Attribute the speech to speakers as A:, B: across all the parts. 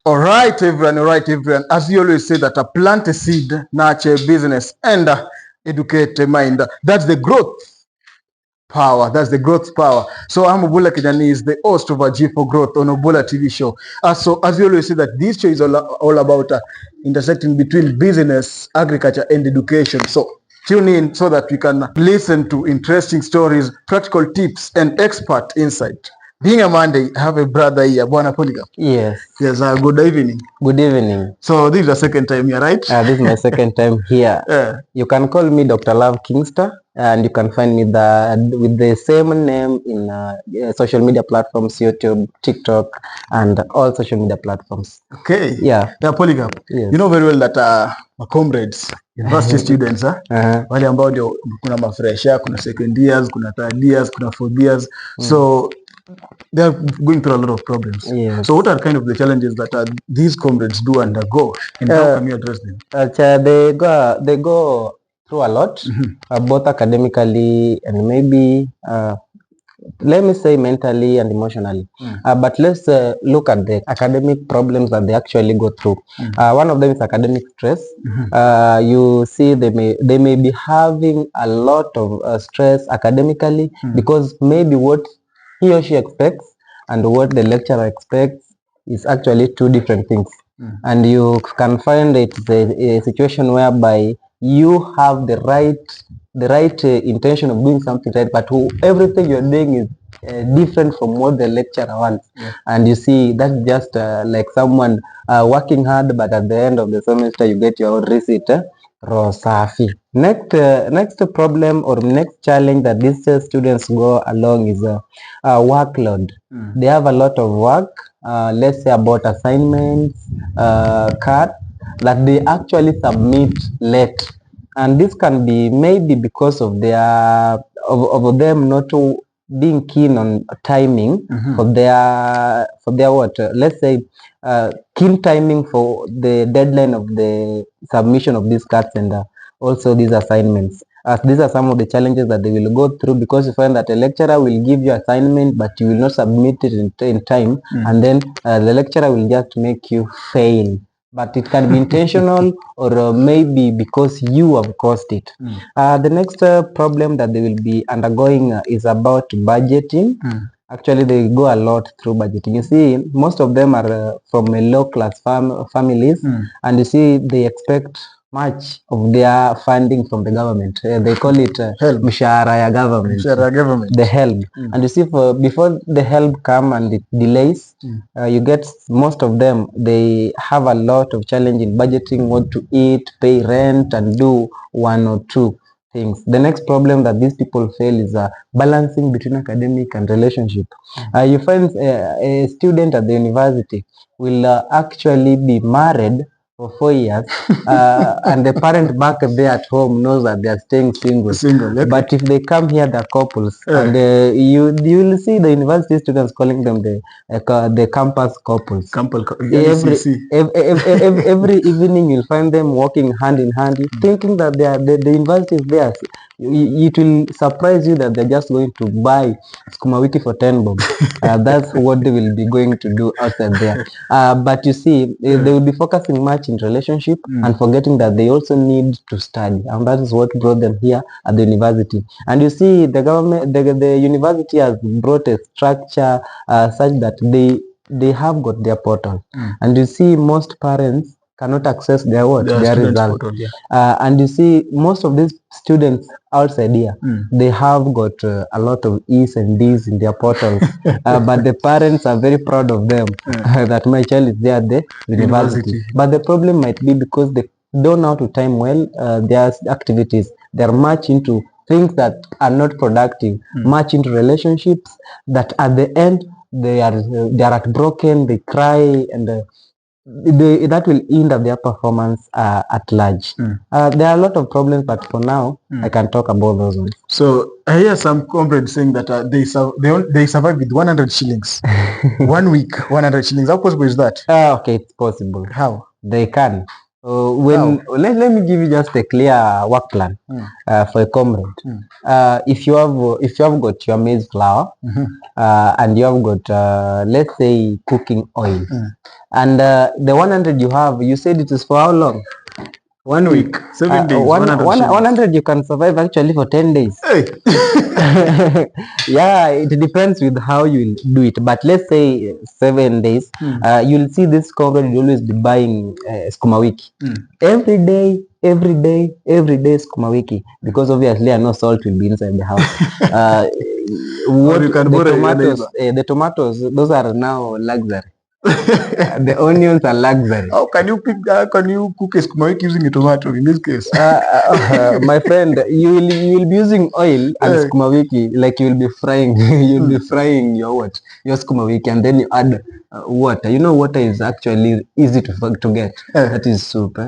A: All right, everyone. As we always say that plant a seed, nurture a business, and educate a mind. That's the growth power. That's the growth power. So I'm Obula Kijani, is the host of a G for Growth on Obula TV show. So as we always say that this show is all about intersecting between business, agriculture, and education. So tune in so that we can listen to interesting stories, practical tips, and expert insight. Being a Monday, I have a brother here, Bwana Polycarp.
B: Yes.
A: Yes, good evening.
B: Good evening.
A: So this is the second time here, right?
B: This is my second time here. You can call me Dr. Love Kingster, and you can find me with the same name in social media platforms, YouTube, TikTok, and all social media platforms.
A: Okay.
B: Yeah.
A: Yeah, Polycarp.
B: Yes.
A: You know very well that my comrades, university students, wale ambao ndio kuna mafresha, kuna second years, kuna third years, kuna fourth years. So they are going through a lot of problems.
B: Yes.
A: So what are kind of the challenges that these comrades do undergo, and how can you address them?
B: They go through a lot, both academically and maybe let me say mentally and emotionally. But let's look at the academic problems that they actually go through. One of them is academic stress. You see they may be having a lot of stress academically because maybe what he or she expects and what the lecturer expects is actually two different things. And you can find it a situation whereby you have the right intention of doing something right, but everything you're doing is different from what the lecturer wants. And you see that's just like someone working hard, but at the end of the semester you get your own receipt. Rosafi. Next problem or next challenge that these students go along is workload. They have a lot of work, let's say about assignments, cards that they actually submit late, and this can be maybe because of their of them not being keen on timing for their what let's say keen timing for the deadline of the submission of these cards and also these assignments. These are some of the challenges that they will go through, because you find that a lecturer will give you assignment but you will not submit it in time, and then the lecturer will just make you fail. But it can be intentional or maybe because you have caused it. The next problem that they will be undergoing is about budgeting. Actually, they go a lot through budgeting. You see, most of them are from a low-class families, and you see they expect much of their funding from the government. They call it mshahara ya government. The help. And you see, before the help come and it delays, you get most of them, they have a lot of challenge in budgeting, what to eat, pay rent, and do one or two things. The next problem that these people fail is balancing between academic and relationship. You find a student at the university will actually be married for 4 years, and the parent back there at home knows that they are staying single. Okay. But if they come here, they're couples, and you will see the university students calling them the campus couples. Every evening you'll find them walking hand in hand, thinking that the university is theirs. It will surprise you that they're just going to buy sukuma wiki for 10 bob. That's what they will be going to do outside there. But you see, they will be focusing much in relationship and forgetting that they also need to study, and that is what brought them here at the university. And you see, the government, the university has brought a structure such that they have got their portal, and you see most parents cannot access their result. Portal, and you see most of these students outside here, they have got a lot of E's and D's in their portals, but the parents are very proud of them that my child is there at the university. But the problem might be because they don't know how to time well their activities. They're much into things that are not productive, much into relationships that at the end they are heartbroken, they cry, and that will hinder their performance at large. There are a lot of problems, but for now, I can talk about those ones.
A: So I hear some comrades saying that they survive with 100 shillings. 1 week, 100 shillings. How possible is that?
B: Okay, it's possible.
A: How?
B: They can. When let me give you just a clear work plan for a comrade. If you have got your maize flour and you have got let's say cooking oil, and the 100 you have, you said it is for how long?
A: 1 week, 7 days, 100 shillings.
B: 100 you can survive actually for 10 days.
A: Hey.
B: Yeah, it depends with how you do it, but let's say 7 days. You'll see this comrade will always be buying sukuma wiki every day sukuma wiki, because obviously I know salt will be inside the house.
A: What you can
B: the tomatoes, those are now luxury. The onions are luxury.
A: How can you cook a sukuma wiki using a tomato in this case?
B: My friend, you will be using oil and sukuma wiki, like you will be frying. You'll be frying your sukuma wiki, and then you add water. You know, water is actually easy to get. That is soup.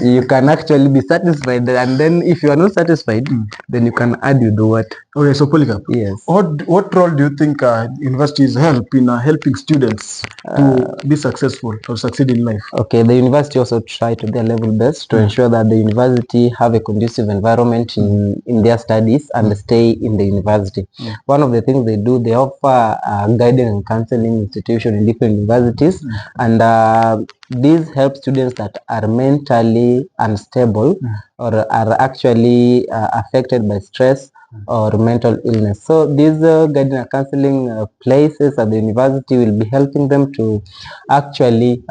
B: You can actually be satisfied, and then if you are not satisfied, then you can add with the water.
A: Okay, so Polycarp,
B: yes.
A: What role do you think universities help in helping students to be successful or succeed in life?
B: Okay, the university also try to their level best to ensure that the university have a conducive environment in their studies and stay in the university. One of the things they do, they offer guidance and counseling institution in different universities, and these help students that are mentally unstable or are actually affected by stress or mental illness. So these guidance and counseling places at the university will be helping them to actually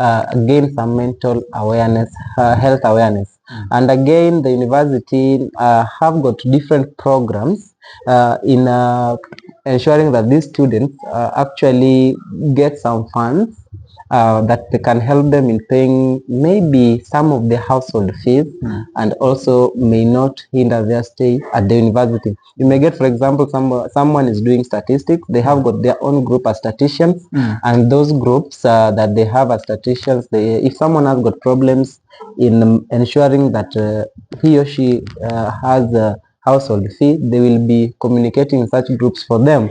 B: gain some mental awareness, health awareness. And again, the university have got different programs in ensuring that these students actually get some funds that they can help them in paying maybe some of their household fees, and also may not hinder their stay at the university. You may get, for example, someone is doing statistics. They have got their own group as statisticians, and those groups that they have as statisticians, if someone has got problems in ensuring that he or she has a household fee, they will be communicating in such groups for them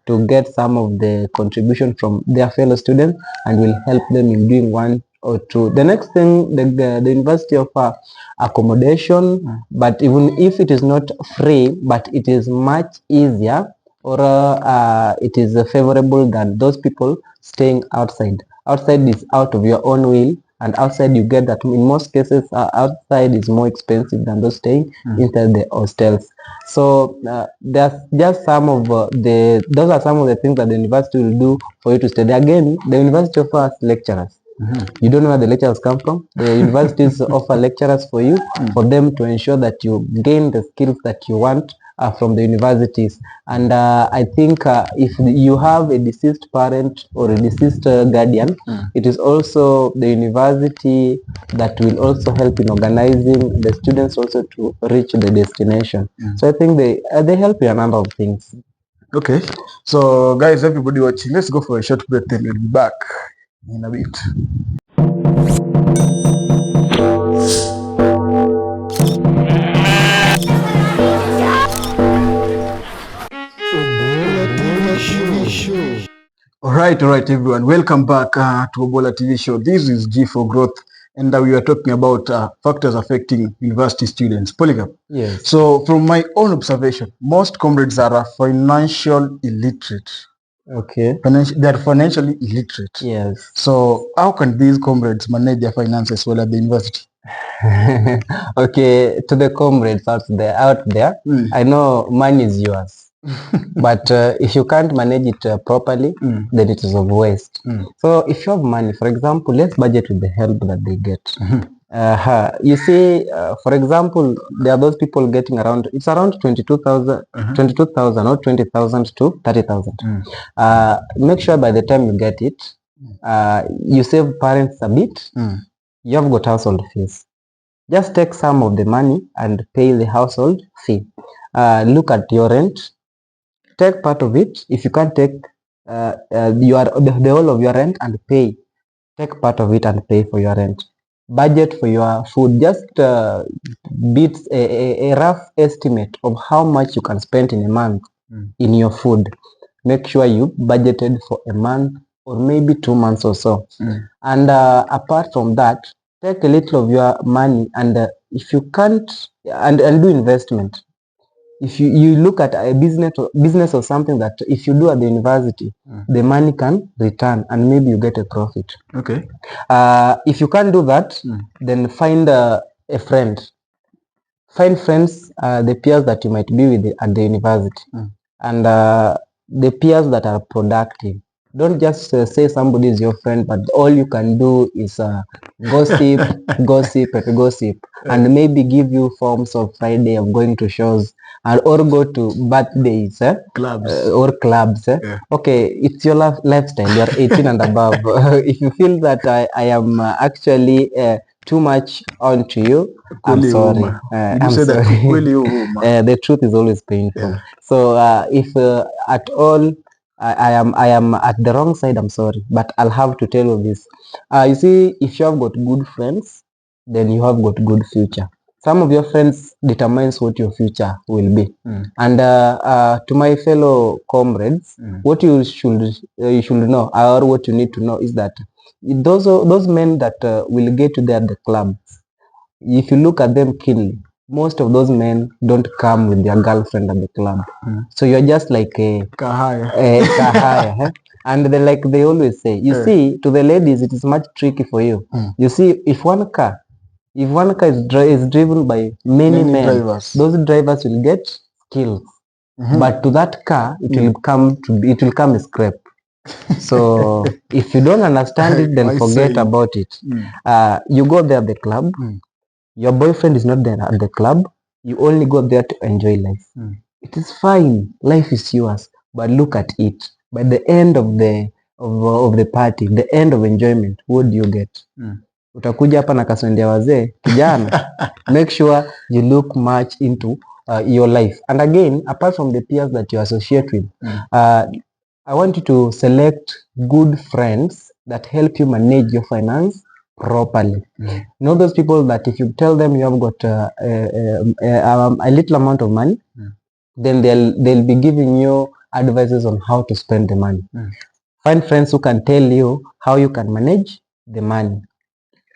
B: to get some of the contribution from their fellow students, and will help them in doing one or two. The next thing, the university offer accommodation, but even if it is not free, but it is much easier, or it is favorable than those people staying outside. Outside is out of your own will, and outside you get that in most cases outside is more expensive than those staying inside the hostels. So there's just some of those are some of the things that the university will do for you to study. Again, the university offers lecturers. You don't know where the lecturers come from. The universities offer lecturers for you, for them to ensure that you gain the skills that you want from the universities. And I think if you have a deceased parent or a deceased guardian, it is also the university that will also help in organizing the students also to reach the destination. So I think they help you a number of things.
A: Okay, so guys, everybody watching, let's go for a short break, then we'll be back in a bit. All right, everyone. Welcome back to Obola TV show. This is G for Growth, and we are talking about factors affecting university students. Polycarp.
B: Yes.
A: So, from my own observation, most comrades are financial illiterate.
B: Okay.
A: They are financially illiterate.
B: Yes.
A: So, how can these comrades manage their finances while at the university?
B: Okay, to the comrades out there, I know money is yours. But if you can't manage it properly, then it is of waste. So if you have money, for example, let's budget with the help that they get. You see, for example, there are those people getting around 22,000 or 20,000 to 30,000. Make sure by the time you get it, you save parents a bit. You have got household fees. Just take some of the money and pay the household fee. Look at your rent. Take part of it. If you can't take the whole of your rent and pay, take part of it and pay for your rent. Budget for your food. Just beat a rough estimate of how much you can spend in a month in your food. Make sure you budgeted for a month or maybe 2 months or so. And apart from that, take a little of your money, and if you can't, and do investment. If you look at a business or something that if you do at the university, the money can return and maybe you get a profit.
A: Okay.
B: If you can't do that, then find a friend. Find friends, the peers that you might be with at the university, and the peers that are productive. Don't just say somebody is your friend, but all you can do is gossip, gossip, and gossip, and maybe give you forms of Friday of going to shows, and or go to birthdays,
A: Clubs.
B: or clubs.
A: Yeah.
B: Okay, it's your lifestyle. You are 18 and above. If you feel that I am actually too much onto you, I'm sorry.
A: Did you
B: I'm
A: say that?
B: sorry.
A: Kweli uma.
B: The truth is always painful.
A: Yeah.
B: So if at all I am at the wrong side, I'm sorry, but I'll have to tell you this. You see, if you have got good friends, then you have got good future. Some of your friends determines what your future will be. And to my fellow comrades, what you should know, or what you need to know, is that those men that will get you there at the club, if you look at them keenly, most of those men don't come with their girlfriend at the club. So you're just like a kahaya. And they always say, you see, to the ladies, it is much tricky for you. You see, if one car is driven by many men,
A: drivers.
B: those drivers will get skills. But to that car, it will come a scrap. So if you don't understand it, then forget about it. You go there at the club. Your boyfriend is not there at the club. You only go there to enjoy life. It is fine. Life is yours. But look at it. By the end of the party, the end of enjoyment, what do you get? Utakuja hapa na kaswende wazee, kijana. Make sure you look much into your life. And again, apart from the peers that you associate with, I want you to select good friends that help you manage your finance properly. You know those people that if you tell them you have got a little amount of money, then they'll be giving you advices on how to spend the money. Find friends who can tell you how you can manage the money.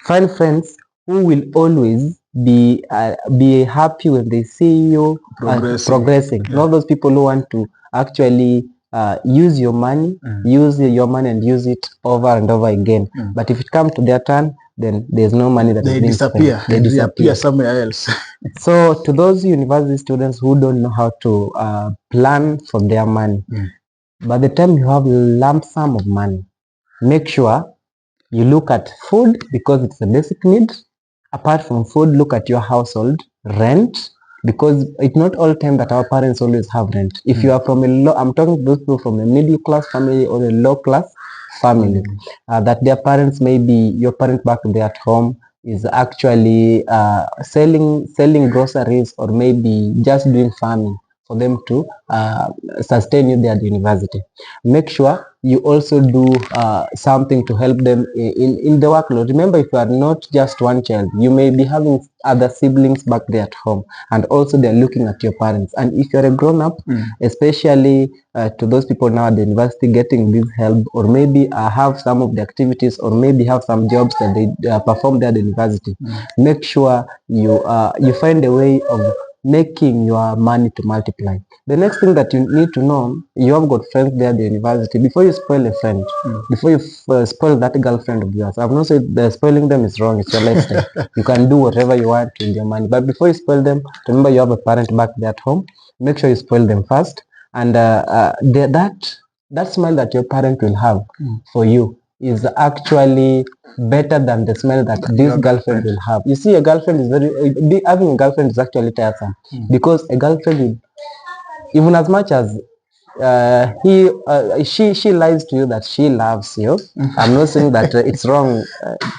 B: Find friends who will always be happy when they see you progressing. Not those people who want to actually use your money, and use it over and over again. But if it comes to their turn, then there's no money that
A: they disappear.
B: They disappear
A: somewhere else.
B: So to those university students who don't know how to plan for their money, by the time you have a lump sum of money, make sure you look at food, because it's a basic need. Apart from food, look at your household rent, because it's not all time that our parents always have rent. If you are from I'm talking to those people from a middle class family or a low class family, that their parents, maybe your parent back there at home is actually selling groceries, or maybe just doing farming for them to sustain you there at the university. Make sure you also do something to help them in the workload. Remember, if you are not just one child, you may be having other siblings back there at home, and also they're looking at your parents. And if you're a grown-up, especially to those people now at the university getting this help, or maybe have some of the activities, or maybe have some jobs that they perform there at the university, make sure you find a way of making your money to multiply. The next thing that you need to know, you have got friends there at the university. Before you spoil a friend, before you spoil that girlfriend of yours, I've not said that spoiling them is wrong. It's your lifestyle. You can do whatever you want with your money, but before you spoil them, remember you have a parent back there at home. Make sure you spoil them first, and that smile that your parent will have for you is actually better than the smell that this girlfriend will have. You see, a girlfriend is having a girlfriend is actually tiresome, because a girlfriend will, even as much as she lies to you that she loves you. I'm not saying that it's wrong.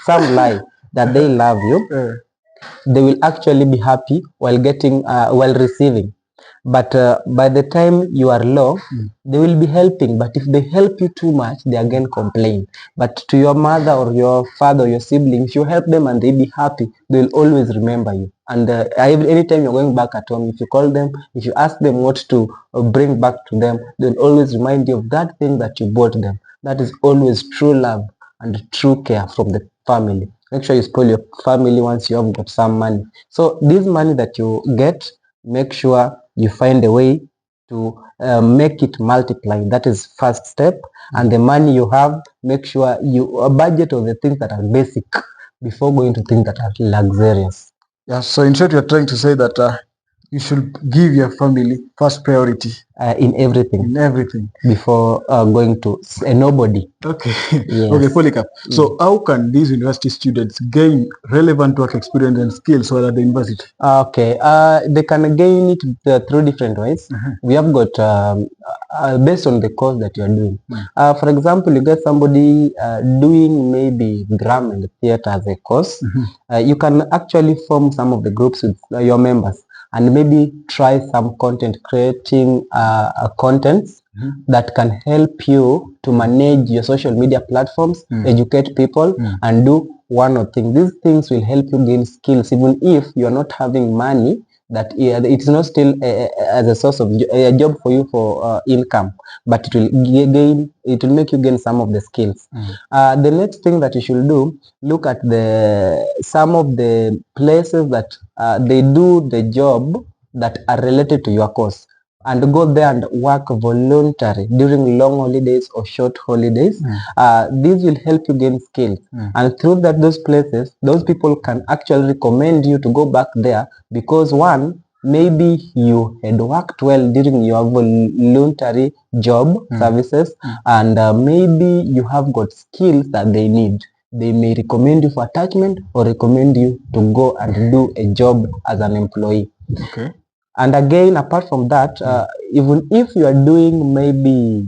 B: Some lie that they love you. They will actually be happy while receiving. But by the time you are low, they will be helping. But if they help you too much, they again complain. But to your mother or your father or your siblings, you help them and they be happy, they will always remember you. And anytime you're going back at home, if you call them, if you ask them what to bring back to them, they'll always remind you of that thing that you bought them. That is always true love and true care from the family. make sure you spoil your family once you have got some money. So this money that you get, make sure you find a way to make it multiply. That is first step. And the money you have, make sure you budget of the things that are basic before going to things that are luxurious.
A: Yeah, so in short, you're trying to say that you should give your family first priority
B: In everything before going to a nobody.
A: Okay.
B: Yes.
A: Okay, Polycarp. So how can these university students gain relevant work experience and skills while at the university?
B: Okay, they can gain it through different ways. We have got based on the course that you are doing. For example, you get somebody doing maybe drama and theater as a course. You can actually form some of the groups with your members and maybe try some content creating contents that can help you to manage your social media platforms, educate people, and do one or thing. These things will help you gain skills even if you are not having money, that it's not still as a source of a job for you for income, but it will make you gain some of the skills. The next thing that you should do, look at some of the places that they do the job that are related to your course, and go there and work voluntary during long holidays or short holidays. This will help you gain skills, and through that, those places, those people can actually recommend you to go back there, because one, maybe you had worked well during your voluntary job services, and maybe you have got skills that they need. They may recommend you for attachment or recommend you to go and do a job as an employee.
A: Okay.
B: And again, apart from that, even if you are doing maybe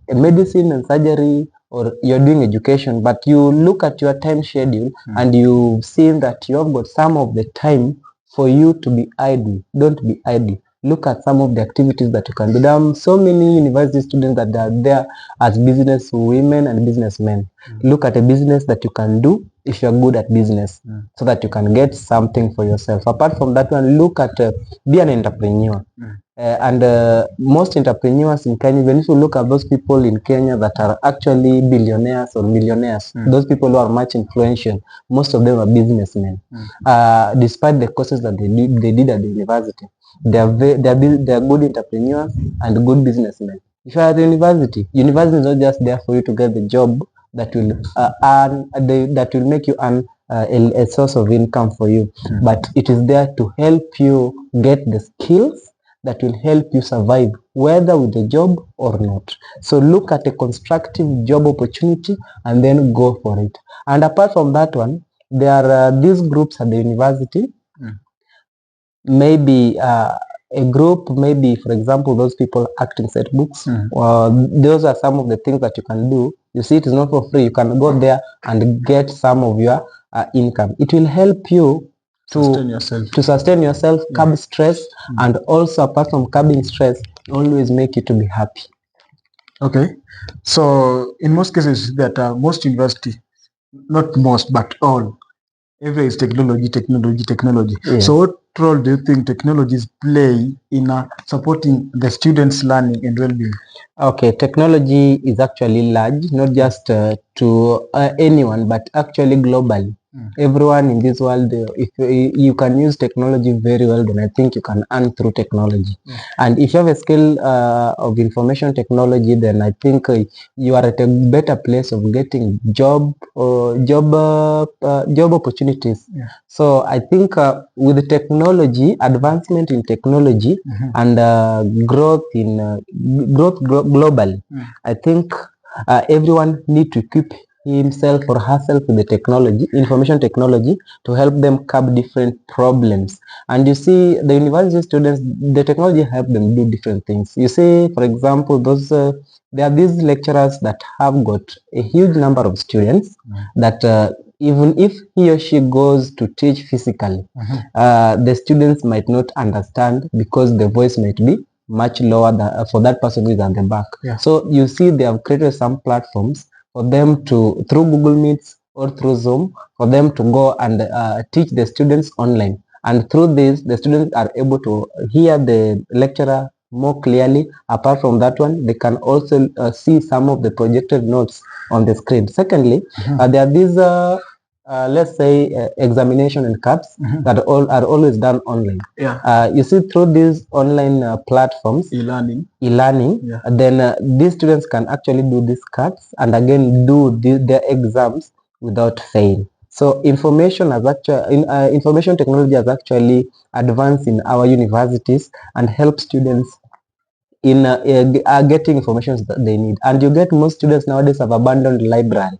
B: medicine and surgery, or you're doing education, but you look at your time schedule and you've seen that you have got some of the time for you to be idle, don't be idle. Look at some of the activities that you can do. There are so many university students that are there as business women and businessmen. Look at a business that you can do if you're good at business, so that you can get something for yourself. Apart from that one, look at be an entrepreneur. And most entrepreneurs in Kenya, even if you look at those people in Kenya that are actually billionaires or millionaires, those people who are much influential, most of them are businessmen. Despite the courses that they did at the university, they are good entrepreneurs and good businessmen. If you are at the university is not just there for you to get the job that will that will make you earn a source of income for you, but it is there to help you get the skills that will help you survive, whether with a job or not. So look at a constructive job opportunity and then go for it. And apart from that one, there are these groups at the university. Maybe a group, maybe for example, those people acting set books. Those are some of the things that you can do. You see, it is not for free. You can go there and get some of your income. It will help you to sustain yourself, curb stress, and also apart from curbing stress, always make you to be happy.
A: Okay, so in most cases that most university, not most but all, every is technology.
B: Yes.
A: So what role do you think technologies play in supporting the students' learning and well-being?
B: Okay, technology is actually large, not just to anyone, but actually globally. Everyone in this world, if you can use technology very well, then I think you can earn through technology. And if you have a skill of information technology, then I think you are at a better place of getting job opportunities. So I think with the technology, advancement in technology, and growth globally, I think everyone need to equip himself or herself with the technology, information technology, to help them curb different problems. And you see, the university students, the technology help them do different things. You see, for example, those there are these lecturers that have got a huge number of students that even if he or she goes to teach physically, the students might not understand because the voice might be much lower for that person who is at the back. So you see, they have created some platforms for them to, through Google Meets or through Zoom, for them to go and teach the students online. And through this, the students are able to hear the lecturer more clearly. Apart from that one, they can also see some of the projected notes on the screen. Secondly, there are these let's say examination and CAPS that are always done online.
A: Yeah.
B: You see, through these online platforms,
A: E-learning.
B: Yeah. Then these students can actually do these CAPS and again do their exams without fail. So information information technology has actually advanced in our universities and help students in getting information that they need. And you get most students nowadays have abandoned library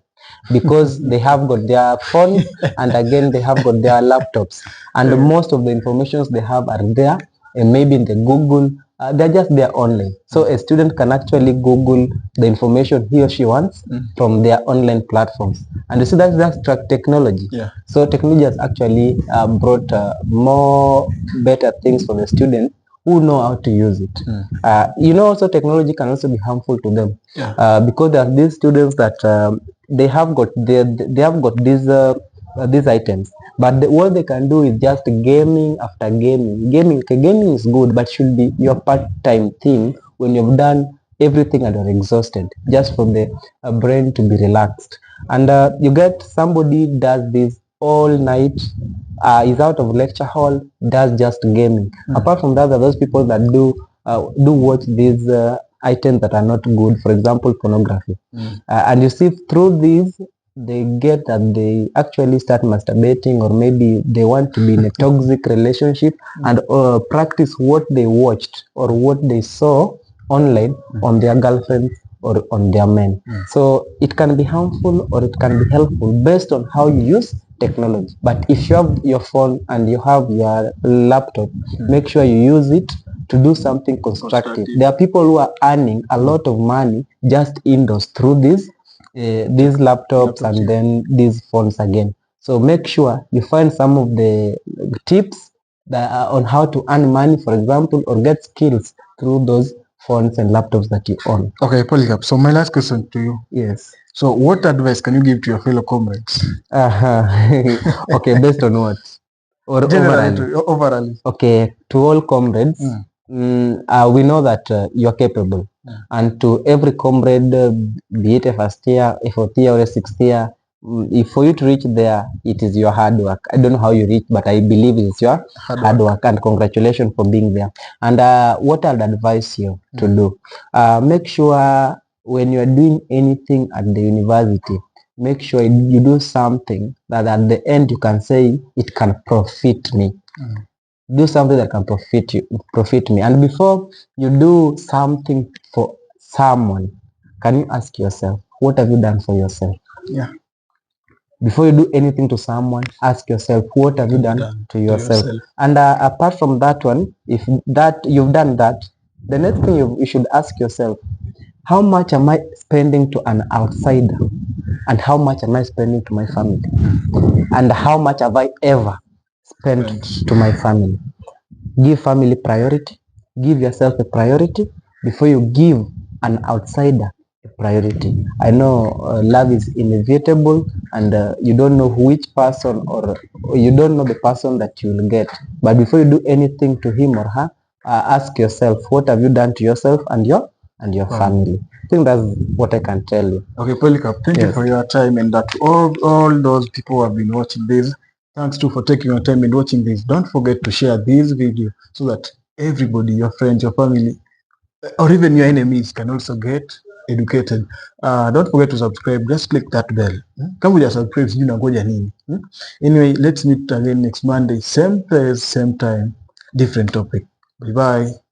B: because they have got their phones and again they have got their laptops, and most of the informations they have are there, and maybe in the Google, they're just there online. So a student can actually Google the information he or she wants from their online platforms. And you see that's technology.
A: Yeah.
B: So technology has actually brought more better things for the student who know how to use it. Also technology can also be harmful to them. Because there are these students that they have got these items, but what they can do is just gaming after gaming. Gaming is good, but should be your part-time thing when you've done everything and are exhausted, just for the brain to be relaxed. And you get somebody does this all night, is out of lecture hall, does just gaming. Apart from that, there are those people that do watch these items that are not good, for example pornography. And you see, through these they get that they actually start masturbating, or maybe they want to be in a toxic relationship and practice what they watched or what they saw online on their girlfriends or on their men. So it can be harmful or it can be helpful based on how you use technology. But if you have your phone and you have your laptop, make sure you use it to do something constructive. There are people who are earning a lot of money just indoors through these laptops and then these phones again. So make sure you find some of the tips that are on how to earn money, for example, or get skills through those phones and laptops that you own.
A: Okay, Polycarp. So my last question to you.
B: Yes.
A: So what advice can you give to your fellow comrades?
B: Okay, based on what? Or
A: overall?
B: Okay, to all comrades, we know that you're capable. And to every comrade, be it a first year, a fourth year, or a sixth year, if for you to reach there, it is your hard work. I don't know how you reach, but I believe it's your hard work. And congratulations for being there. And what I'd advise you to do, make sure when you are doing anything at the university, make sure you do something that at the end you can say it can profit me. Do something that can profit me. And before you do something for someone, can you ask yourself, what have you done for yourself?
A: Yeah.
B: Before you do anything to someone, ask yourself, what have you done to yourself? And apart from that one, if that you've done that, the next thing you should ask yourself, how much am I spending to an outsider? And how much am I spending to my family? And how much have I ever spent to my family? Give family priority. Give yourself a priority before you give an outsider a priority. I know love is inevitable, and you don't know which person or you don't know the person that you will get. But before you do anything to him or her, ask yourself, what have you done to yourself and your family? I think that's what I can tell you.
A: Okay, Polycarp, thank you for your time, and that all those people who have been watching this, thanks too for taking your time and watching this. Don't forget to share this video so that everybody, your friends, your family, or even your enemies can also get educated. Don't forget to subscribe. Just click that bell. Kama uja subscribe, sijui unangoja nini? Anyway, let's meet again next Monday, same place, same time, different topic. Bye bye.